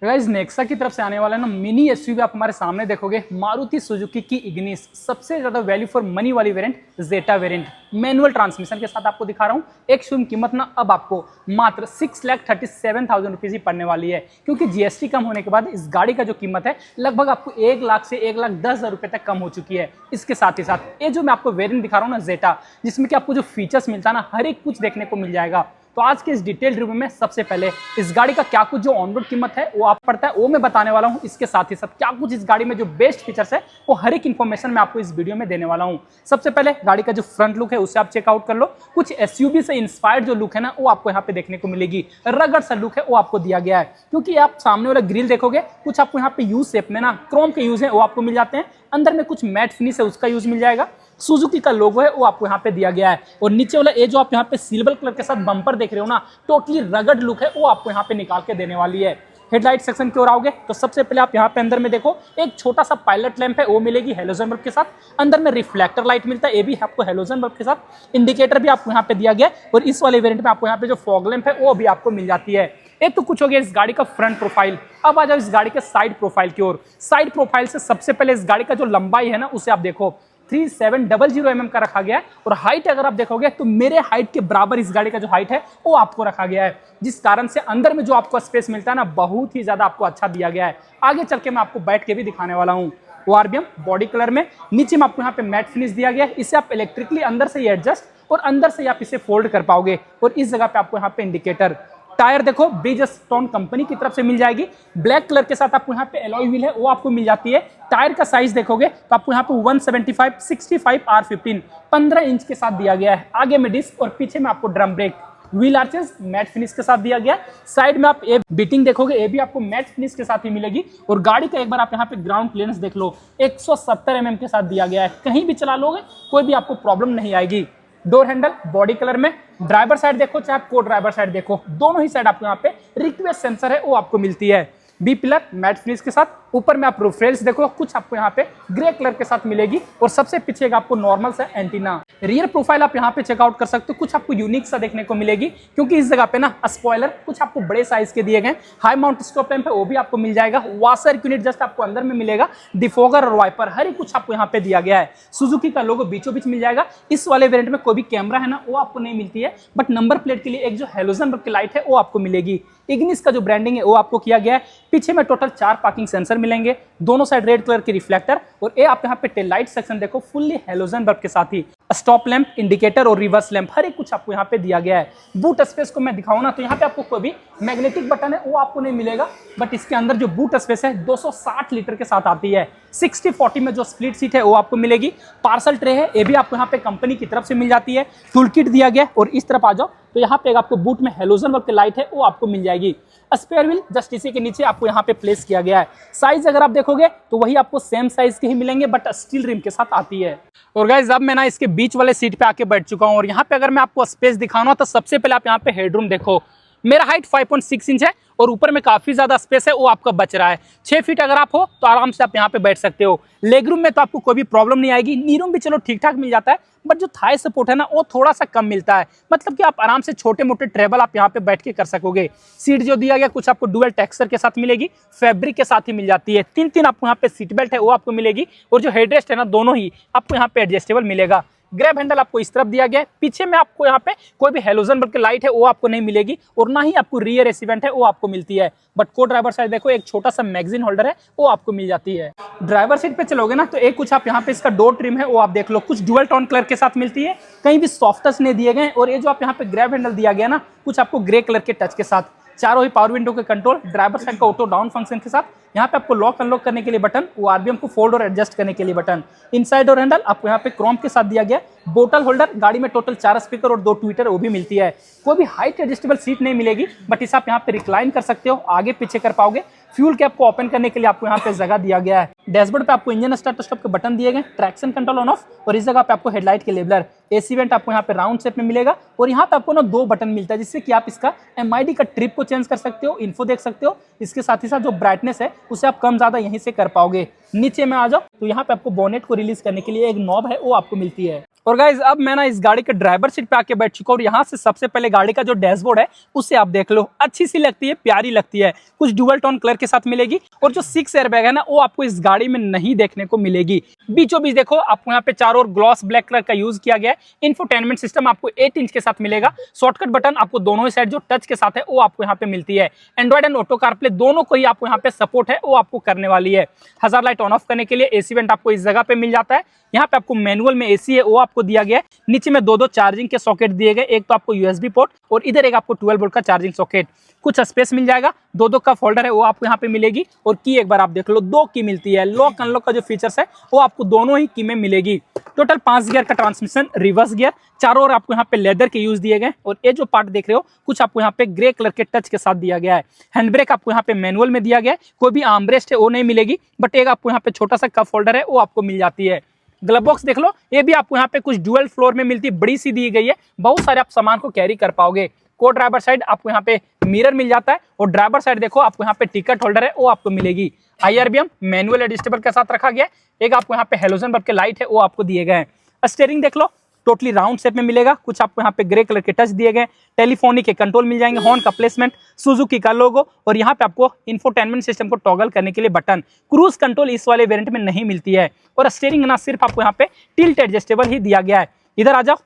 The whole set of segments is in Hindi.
गाइस नेक्सा की तरफ से आने वाला है ना मिनी एसयूवी आप हमारे सामने देखोगे, मारुति सुजुकी की इग्निस, सबसे ज्यादा वैल्यू फॉर मनी वाली variant, zeta variant, manual transmission के साथ आपको दिखा रहा हूँ। एक शोरूम कीमत ना अब आपको मात्र 6,37,000 रुपीज ही पड़ने वाली है, क्योंकि जीएसटी कम होने के बाद इस गाड़ी का जो कीमत है लगभग आपको 1 लाख से 1,10,000 रुपए तक कम हो चुकी है। इसके साथ ही साथ ये जो मैं आपको वेरिएंट दिखा रहा हूँ ना जेटा, जिसमें कि आपको जो फीचर्स मिलता है ना हर एक कुछ देखने को मिल जाएगा। तो आज के इस डिटेल रिव्यू में सबसे पहले इस गाड़ी का क्या कुछ जो ऑन रोड कीमत है वो आप पड़ता है वो मैं बताने वाला हूँ। इसके साथ ही साथ क्या कुछ इस गाड़ी में जो बेस्ट फीचर्स है वो हर एक इन्फॉर्मेशन मैं आपको इस वीडियो में देने वाला हूँ। सबसे पहले गाड़ी का जो फ्रंट लुक है उसे आप चेकआउट कर लो। कुछ एसयूवी से इंस्पायर्ड जो लुक है ना वो आपको यहाँ पे देखने को मिलेगी। रगड़ सा लुक है वो आपको दिया गया है, क्योंकि आप सामने वाला ग्रिल देखोगे कुछ आपको यहाँ पे यू शेप में ना क्रोम के यूज है वो आपको मिल जाते हैं। अंदर में कुछ मैट फिनिश है उसका यूज मिल जाएगा। सुजुकी का लोगो है वो आपको यहाँ पे दिया गया है। और नीचे वाला ये जो आप यहाँ पे सिल्वर कलर के साथ बम्पर देख रहे हो ना, टोटली रगड़ लुक है वो आपको यहाँ पे निकाल के देने वाली है। हेडलाइट सेक्शन की ओर आओगे तो सबसे पहले आप यहाँ पे अंदर में देखो एक छोटा सा पायलट लैंप है वो मिलेगी हेलोजन बल्ब के साथ। अंदर में रिफ्लेक्टर लाइट मिलता है, ये भी आपको हेलोजन बल्ब के साथ। इंडिकेटर भी आपको यहाँ पे दिया गया है। और इस वाले वेरिएंट में आपको यहाँ पे जो फॉग लैंप है वो भी आपको मिल जाती है। एक तो कुछ हो गया इस गाड़ी का फ्रंट प्रोफाइल। अब आ जाओ इस गाड़ी के साइड प्रोफाइल की ओर। साइड प्रोफाइल से सबसे पहले इस गाड़ी का जो लंबाई है ना उसे आप देखो 3700 mm का रखा गया है। और हाइट अगर आप देखोगे तो मेरे हाइट के बराबर इस गाड़ी का जो हाइट है वो आपको रखा गया है, जिस कारण से अंदर में जो आपको स्पेस मिलता है ना बहुत ही ज्यादा आपको अच्छा दिया गया है। आगे चल के मैं आपको बैठ के भी दिखाने वाला हूँ। ORBM बॉडी कलर में, नीचे में आपको यहाँ पे मैट फिनिश दिया गया है। इसे आप इलेक्ट्रिकली अंदर से ही एडजस्ट और अंदर से आप इसे फोल्ड कर पाओगे। और इस जगह पे आपको यहाँ पे इंडिकेटर, टायर देखो ब्रिजस्टोन कंपनी की तरफ से मिल जाएगी। ब्लैक कलर के साथ आपको यहाँ पे एलॉय व्हील है वो आपको मिल जाती है। टायर का साइज देखोगे तो आपको यहाँ पे 175/65 R15 15 इंच के साथ दिया गया है। आगे में डिस्क और पीछे में आपको drum brake, wheel arches matte finish के साथ दिया गया। साइड में आप ये बीटिंग देखोगे ये भी आपको मैट फिनिश के साथ ही मिलेगी। और गाड़ी का एक बार आप यहाँ पे ग्राउंड क्लियरेंस देख लो 170 mm के साथ दिया गया है। कहीं भी चला लोगे कोई भी आपको प्रॉब्लम नहीं आएगी। डोर हैंडल बॉडी कलर में, ड्राइवर साइड देखो चाहे आप को ड्राइवर साइड देखो, दोनों ही साइड आपको यहाँ पे रिक्वेस्ट सेंसर है वो आपको मिलती है। बी पिलर मैट फिनिश के साथ। ऊपर में आप रूफ रेल्स देखो कुछ आपको यहाँ पे ग्रे कलर के साथ मिलेगी। और सबसे पीछे आपको नॉर्मल सा एंटीना। रियर प्रोफाइल आप यहाँ पे चेकआउट कर सकते हो, कुछ आपको यूनिक सा देखने को मिलेगी, क्योंकि इस जगह पे ना स्पॉइलर कुछ आपको बड़े साइज के दिए गए। हाई माउंट स्टॉप लैंप है वो भी आपको मिल जाएगा। वॉशर यूनिट जस्ट आपको अंदर में मिलेगा। डिफोगर और वाइपर हर एक कुछ आपको यहाँ पे दिया गया है। सुजुकी का लोगो बीचों बीच मिल जाएगा। इस वाले वेरिएंट में कोई भी कैमरा है ना वो आपको नहीं मिलती है, बट नंबर प्लेट के लिए एक जो हेलोजन बल्ब की लाइट है वो आपको मिलेगी। इग्निस का जो ब्रांडिंग है वो आपको किया गया है। पीछे में टोटल 4 पार्किंग सेंसर मिलेंगे, दोनों साइड रेड कलर के रिफ्लेक्टर। और ये आप यहाँ पे टेल लाइट सेक्शन देखो फुल्ली हेलोजन बल्ब के साथ ही। स्टॉप लैंप, इंडिकेटर और रिवर्स लैंप हर एक कुछ आपको यहाँ पे दिया गया है। बूट स्पेस को मैं दिखाऊं ना तो यहाँ पे आपको कोई भी मैग्नेटिक बटन है वो आपको नहीं मिलेगा, बट इसके अंदर जो बूट स्पेस है 260 लीटर के साथ आती है। 60/40 में जो स्प्लिट सीट है वो आपको मिलेगी। पार्सल ट्रे है ये भी आपको यहाँ पे कंपनी की तरफ से मिल जाती है। टूल किट दिया गया। और इस तरफ आ जाओ तो यहाँ पे आपको बूट में हेलोजन बल्ब की लाइट है वो आपको मिल जाएगी। स्पेयर व्हील जस्ट इसी के नीचे आपको यहाँ पे प्लेस किया गया है। साइज अगर आप देखोगे तो वही आपको सेम साइज के ही मिलेंगे, बट स्टील रिम के साथ आती है। और गाइस अब मैं ना इसके बीच वाले सीट पे आके बैठ चुका हूँ। और यहाँ पे अगर मैं आपको स्पेस दिखाऊं ना तो सबसे पहले आप यहाँ पे हेडरूम देखो। मेरा हाइट 5.6 इंच है और ऊपर में काफी ज्यादा स्पेस है वो आपका बच रहा है। 6 फीट अगर आप हो तो आराम से आप यहाँ पे बैठ सकते हो। लेग रूम में तो आपको कोई भी प्रॉब्लम नहीं आएगी। नी रूम भी चलो ठीक ठाक मिल जाता है, बट जो थाई सपोर्ट है ना वो थोड़ा सा कम मिलता है। मतलब कि आप आराम से छोटे मोटे ट्रेवल आप यहाँ पे बैठ के कर सकोगे। सीट जो दिया गया कुछ आपको डुअल टेक्सचर के साथ मिलेगी, फैब्रिक के साथ ही मिल जाती है। 3 आपको यहाँ पे सीट बेल्ट है वो आपको मिलेगी। और जो हेडरेस्ट है ना दोनों ही आपको यहाँ पे एडजस्टेबल मिलेगा। ग्रैब हैंडल आपको इस तरफ दिया गया है। पीछे में आपको यहाँ पे कोई भी हेलोजन बल्ब की लाइट है वो आपको नहीं मिलेगी। और ना ही आपको रियर एसी वेंट है वो आपको मिलती है। बट को ड्राइवर साइड देखो एक छोटा सा मैगजीन होल्डर है वो आपको मिल जाती है। ड्राइवर सीट पे चलोगे ना तो एक कुछ आप यहाँ पे इसका डोर ट्रिम है वो आप देख लो, कुछ डुअल टोन कलर के साथ मिलती है। कहीं भी सॉफ्टनेस नहीं दिए गए। और ये जो आप यहाँ पे ग्रैब हैंडल दिया गया ना कुछ आपको ग्रे कलर के टच के साथ। चारों ही पावर विंडो के कंट्रोल, ड्राइवर साइड का ऑटो डाउन फंक्शन के साथ। यहाँ पे आपको लॉक अनलॉक करने के लिए बटन, ORBM को फोल्ड और एडजस्ट करने के लिए बटन। इनसाइड डोर हैंडल आपको यहाँ पे क्रोम के साथ दिया गया। बोतल होल्डर, गाड़ी में टोटल 4 स्पीकर और 2 ट्विटर वो भी मिलती है। कोई भी हाइट एडजस्टेबल सीट नहीं मिलेगी, बट इसे आप यहाँ पे रिक्लाइन कर सकते हो, आगे पीछे कर पाओगे। फ्यूल कैप को ओपन करने के लिए आपको यहाँ पे जगह दिया गया है। डैशबोर्ड पे आपको इंजन स्टार्ट स्टॉप के बटन दिए गए, ट्रैक्शन कंट्रोल ऑन ऑफ। और इस जगह पे आपको हेडलाइट के लेबलर, एसी वेंट आपको यहाँ पे राउंड शेप में मिलेगा। और यहाँ पे आपको ना 2 बटन मिलता है जिससे कि आप इसका MID का ट्रिप को चेंज कर सकते हो, इन्फो देख सकते हो। इसके साथ ही साथ जो ब्राइटनेस है उसे आप कम ज्यादा यहीं से कर पाओगे। नीचे में आ जाओ तो यहाँ पे आपको बोनेट को रिलीज करने के लिए एक नॉब है वो आपको मिलती है। और गाइज अब मैं ना इस गाड़ी के ड्राइवर सीट पे आके बैठ चुका हूँ और यहाँ से सबसे पहले गाड़ी का जो डैशबोर्ड है उसे आप देख लो, अच्छी सी लगती है, प्यारी लगती है, कुछ डुअल टोन कलर के साथ मिलेगी। और जो 6 एयरबैग है ना वो आपको इस गाड़ी में नहीं देखने को मिलेगी। बीचों बीच देखो आपको यहाँ पे चारों ओर ग्लॉस ब्लैक कलर का यूज किया गया है। इंफोटेनमेंट सिस्टम आपको 8 इंच के साथ मिलेगा। शॉर्टकट बटन आपको दोनों ही साइड जो टच के साथ है वो आपको यहाँ पे मिलती है। एंड्रॉइड एंड ऑटो कारप्ले दोनों को ही आपको यहाँ पे सपोर्ट है, वो आपको करने वाली है। हज़ार लाइट ऑन ऑफ करने के लिए एसी वेंट आपको इस जगह पे मिल जाता है। यहाँ पे आपको मैनुअल में एसी है वो आपको दिया गया है। नीचे में दो चार्जिंग के सॉकेट दिए गए, एक तो आपको यूएसबी पोर्ट और इधर एक आपको 12 वोल्ट का चार्जिंग सॉकेट। कुछ स्पेस मिल जाएगा। दो कप होल्डर है वो आपको यहाँ पे मिलेगी। और की एक बार आप देख लो, 2 की मिलती है। लॉक अनलॉक का जो फीचर्स है वो आपको दोनों ही की में मिलेगी। टोटल 5 गियर का ट्रांसमिशन, रिवर्स गियर, चारों ओर आपको यहाँ पे लेदर के यूज दिए गए। और ये जो पार्ट देख रहे हो कुछ आपको यहाँ पे ग्रे कलर के टच के साथ दिया गया है। हैंड ब्रेक आपको यहाँ पे मैनुअल में दिया गया है। कोई भी आर्मरेस्ट है वो नहीं मिलेगी, बट एक आपको यहाँ पे छोटा सा कप होल्डर है वो आपको मिल जाती है। ग्लव बॉक्स देख लो, ये भी आपको यहाँ पे कुछ डुअल फ्लोर में मिलती है, बड़ी सी दी गई है। बहुत सारे आप सामान को कैरी कर पाओगे। को ड्राइवर साइड आपको यहाँ पे मिरर मिल जाता है। और ड्राइवर साइड देखो आपको यहाँ पे टिकट होल्डर है वो आपको मिलेगी। IRBM मैनुअल एडजस्टेबल के साथ रखा गया है। एक आपको यहाँ पे हेलोजन बल्ब के लाइट है वो आपको दिए गए हैं। स्टीयरिंग देख लो, टोटली राउंड शेप में मिलेगा। कुछ आपको यहाँ पे ग्रे कलर के टच दिए गए। टेलीफोनिक के कंट्रोल मिल जाएंगे, हॉर्न का प्लेसमेंट, सुजुकी का लोगो और यहाँ पे आपको इंफोटेनमेंट सिस्टम को टॉगल करने के लिए बटन। क्रूज कंट्रोल इस वाले वेरिएंट में नहीं मिलती है। और स्टीयरिंग ना सिर्फ आपको यहाँ पे टिल्ट एडजस्टेबल ही दिया गया है। इधर आ जाओ,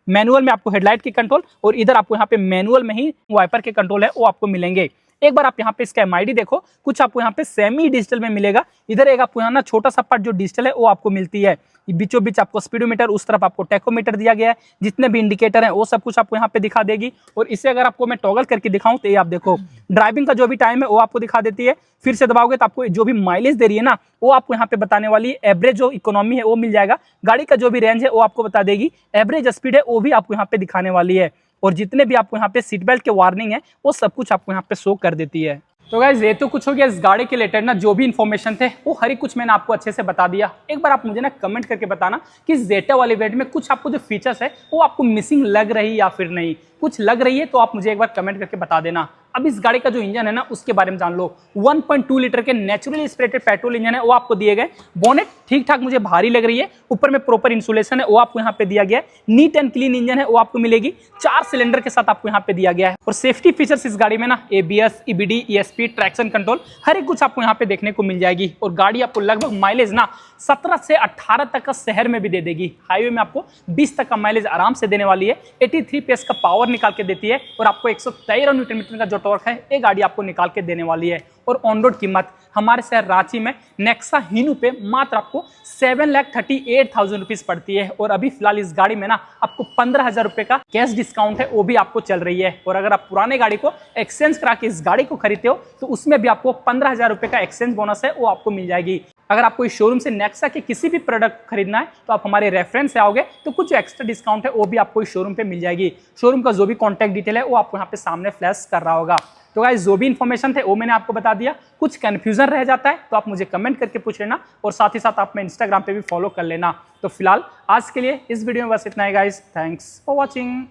मैनुअल में आपको हेडलाइट की कंट्रोल और इधर आपको यहाँ पे मैनुअल में ही वाइपर के कंट्रोल है वो आपको मिलेंगे। एक बार आप यहाँ पे इसका MID देखो, कुछ आपको यहाँ पे सेमी डिजिटल में मिलेगा। इधर एक आपको यहाँ ना छोटा सा पार्ट जो डिजिटल है वो आपको मिलती है। बीचों बीच आपको स्पीडोमीटर, उस तरफ आपको टेकोमीटर दिया गया है। जितने भी इंडिकेटर हैं वो सब कुछ आपको यहाँ पे दिखा देगी। और इसे अगर आपको मैं टॉगल करके दिखाऊं तो ये आप देखो, ड्राइविंग का जो भी टाइम है वो आपको दिखा देती है। फिर से दबाओगे तो आपको जो भी माइलेज दे रही है ना वो आपको यहाँ पे बताने वाली है। एवरेज जो इकोनॉमी है वो मिल जाएगा। गाड़ी का जो भी रेंज है वो आपको बता देगी। एवरेज स्पीड है वो भी आपको यहाँ पे दिखाने वाली है। और जितने भी आपको यहाँ पे सीट बेल्ट के वार्निंग है वो सब कुछ आपको यहाँ पे शो कर देती है। तो गाइस ये तो कुछ हो गया इस गाड़ी के रिलेटेड ना, जो भी इन्फॉर्मेशन थे वो हर एक कुछ मैंने आपको अच्छे से बता दिया। एक बार आप मुझे ना कमेंट करके बताना कि जेटा वाले वेरिएंट में कुछ आपको जो फीचर्स है वो आपको मिसिंग लग रही या फिर नहीं। कुछ लग रही है तो आप मुझे एक बार कमेंट करके बता देना। अब इस गाड़ी का जो इंजन है ना उसके बारे में जान लो। 1.2 लीटर के नेचुरली एस्पिरेटेड पेट्रोल इंजन है वो आपको दिए गए। बोनेट ठीक ठाक मुझे भारी लग रही है, ऊपर में प्रॉपर इंसुलेशन है वो आपको यहाँ पे दिया गया है। नीट एंड क्लीन इंजन है वो आपको मिलेगी। 4 सिलेंडर के साथ आपको यहाँ पे दिया गया है। और सेफ्टी फीचर्स इस गाड़ी में ना ABS, EBD, ESP, traction control हर एक कुछ आपको यहाँ पे देखने को मिल जाएगी। और गाड़ी आपको लगभग माइलेज ना 17 से 18 तक का शहर में भी दे देगी। हाईवे में आपको 20 तक का माइलेज आराम से देने वाली है। 83 PS का पावर निकाल के देती है। और आपको 113 न्यूटन मीटर का जो टॉर्क है ये गाड़ी आपको निकाल के देने वाली है। और ऑन रोड कीमत हमारे शहर रांची में नेक्सा हीनू पे मात्र आपको 7,38,000 रुपीज पड़ती है। और अभी फिलहाल इस गाड़ी में ना आपको 15,000 रुपए का कैश डिस्काउंट है वो भी आपको चल रही है। और अगर आप पुराने गाड़ी को एक्सचेंज करा के इस गाड़ी को खरीदते हो तो उसमें भी आपको 15,000 रुपए का एक्सचेंज बोनस है वो आपको मिल जाएगी। अगर आपको इस शोरूम से नेक्सा के किसी भी प्रोडक्ट खरीदना है तो आप हमारे रेफरेंस से आओगे तो कुछ एक्स्ट्रा डिस्काउंट है वो भी आपको इस शोरूम पे मिल जाएगी। शोरूम का जो भी कॉन्टैक्ट डिटेल है वो आपको यहाँ पे सामने फ्लैश कर रहा होगा। तो गाइस जो भी इन्फॉर्मेशन थे वो मैंने आपको बता दिया। कुछ कंफ्यूजन रह जाता है तो आप मुझे कमेंट करके पूछ लेना। और साथ ही साथ आप मैं इंस्टाग्राम पे भी फॉलो कर लेना। तो फिलहाल आज के लिए इस वीडियो में बस इतना ही गाइस। Thanks for watching.